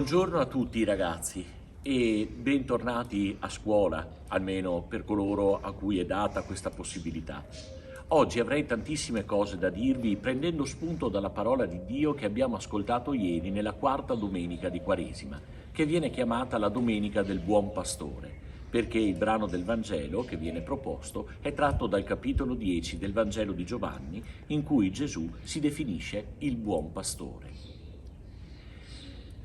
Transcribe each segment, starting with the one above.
Buongiorno a tutti ragazzi e bentornati a scuola, almeno per coloro a cui è data questa possibilità. Oggi avrei tantissime cose da dirvi prendendo spunto dalla parola di Dio che abbiamo ascoltato ieri nella quarta domenica di Quaresima, che viene chiamata la Domenica del Buon Pastore, perché il brano del Vangelo che viene proposto è tratto dal capitolo 10 del Vangelo di Giovanni, in cui Gesù si definisce il Buon Pastore.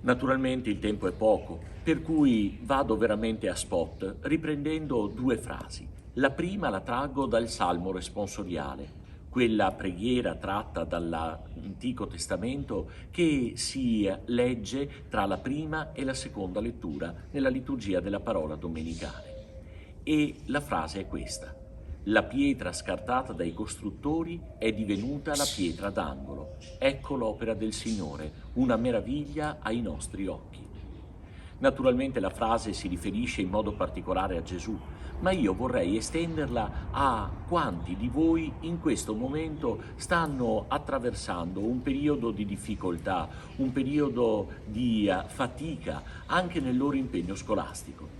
Naturalmente il tempo è poco, per cui vado veramente a spot riprendendo due frasi. La prima la traggo dal Salmo responsoriale, quella preghiera tratta dall'Antico Testamento che si legge tra la prima e la seconda lettura nella liturgia della parola domenicale. E la frase è questa: la pietra scartata dai costruttori è divenuta la pietra d'angolo. Ecco l'opera del Signore, una meraviglia ai nostri occhi. Naturalmente la frase si riferisce in modo particolare a Gesù, ma io vorrei estenderla a quanti di voi in questo momento stanno attraversando un periodo di difficoltà, un periodo di fatica anche nel loro impegno scolastico.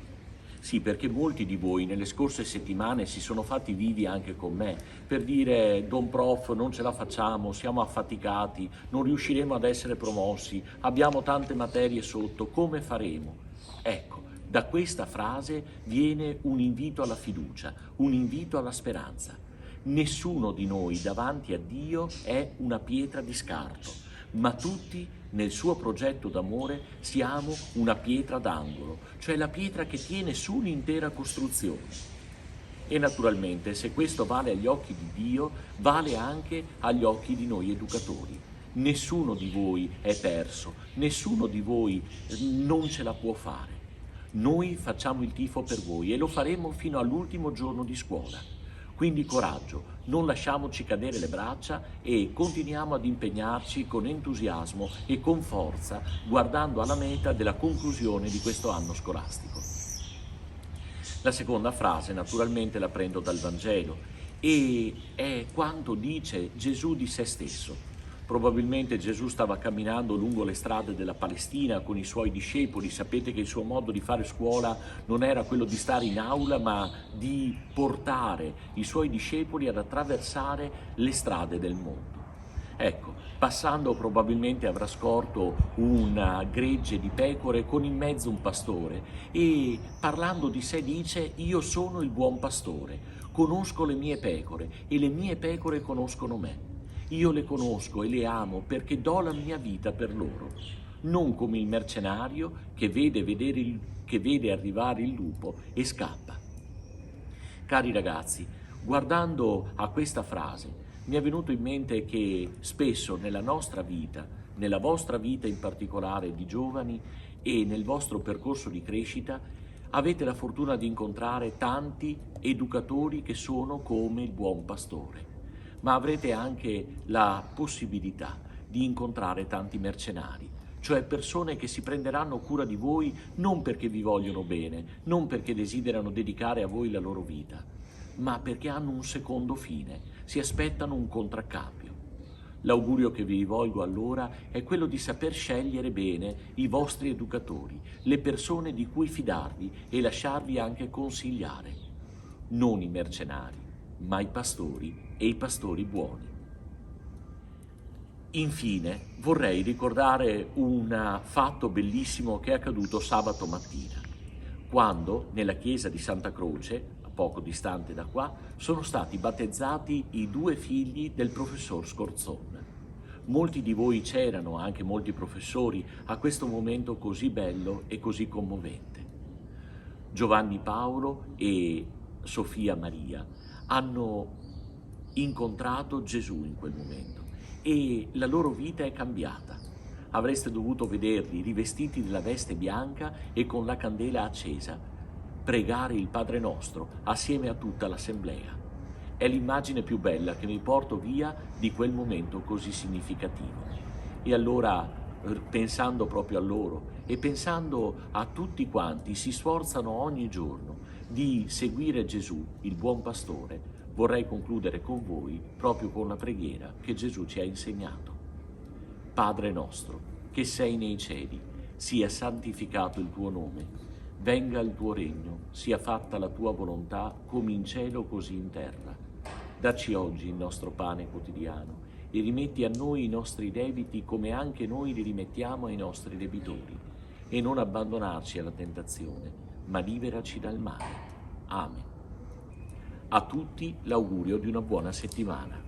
Sì, perché molti di voi nelle scorse settimane si sono fatti vivi anche con me per dire: Don Prof, non ce la facciamo, siamo affaticati, non riusciremo ad essere promossi, abbiamo tante materie sotto, come faremo? Ecco, da questa frase viene un invito alla fiducia, un invito alla speranza. Nessuno di noi davanti a Dio è una pietra di scarto, ma tutti nel suo progetto d'amore siamo una pietra d'angolo, cioè la pietra che tiene su un'intera costruzione. E naturalmente, se questo vale agli occhi di Dio, vale anche agli occhi di noi educatori. Nessuno di voi è perso, nessuno di voi non ce la può fare. Noi facciamo il tifo per voi e lo faremo fino all'ultimo giorno di scuola. Quindi coraggio, non lasciamoci cadere le braccia e continuiamo ad impegnarci con entusiasmo e con forza, guardando alla meta della conclusione di questo anno scolastico. La seconda frase naturalmente la prendo dal Vangelo e è quanto dice Gesù di se stesso. Probabilmente Gesù stava camminando lungo le strade della Palestina con i suoi discepoli. Sapete che il suo modo di fare scuola non era quello di stare in aula, ma di portare i suoi discepoli ad attraversare le strade del mondo. Ecco, passando probabilmente avrà scorto un gregge di pecore con in mezzo un pastore e parlando di sé dice: io sono il buon pastore, conosco le mie pecore e le mie pecore conoscono me. Io le conosco e le amo perché do la mia vita per loro, non come il mercenario che vede arrivare il lupo e scappa. Cari ragazzi, guardando a questa frase, mi è venuto in mente che spesso nella nostra vita, nella vostra vita in particolare di giovani e nel vostro percorso di crescita, avete la fortuna di incontrare tanti educatori che sono come il buon pastore, ma avrete anche la possibilità di incontrare tanti mercenari, cioè persone che si prenderanno cura di voi non perché vi vogliono bene, non perché desiderano dedicare a voi la loro vita, ma perché hanno un secondo fine, si aspettano un contraccambio. L'augurio che vi rivolgo allora è quello di saper scegliere bene i vostri educatori, le persone di cui fidarvi e lasciarvi anche consigliare. Non i mercenari, ma i pastori e i pastori buoni. Infine vorrei ricordare un fatto bellissimo che è accaduto sabato mattina, quando nella chiesa di Santa Croce, a poco distante da qua, sono stati battezzati i due figli del professor Scorzon. Molti di voi c'erano, anche molti professori, a questo momento così bello e così commovente. Giovanni Paolo e Sofia Maria hanno incontrato Gesù in quel momento e la loro vita è cambiata. Avreste dovuto vederli rivestiti della veste bianca e con la candela accesa, pregare il Padre Nostro assieme a tutta l'assemblea. È l'immagine più bella che mi porto via di quel momento così significativo. E allora, pensando proprio a loro e pensando a tutti quanti si sforzano ogni giorno di seguire Gesù, il buon pastore, vorrei concludere con voi proprio con la preghiera che Gesù ci ha insegnato. Padre nostro, che sei nei cieli, sia santificato il tuo nome, venga il tuo regno, sia fatta la tua volontà come in cielo così in terra. Dacci oggi il nostro pane quotidiano e rimetti a noi i nostri debiti come anche noi li rimettiamo ai nostri debitori, e non abbandonarci alla tentazione, ma liberaci dal male. Amen. A tutti l'augurio di una buona settimana.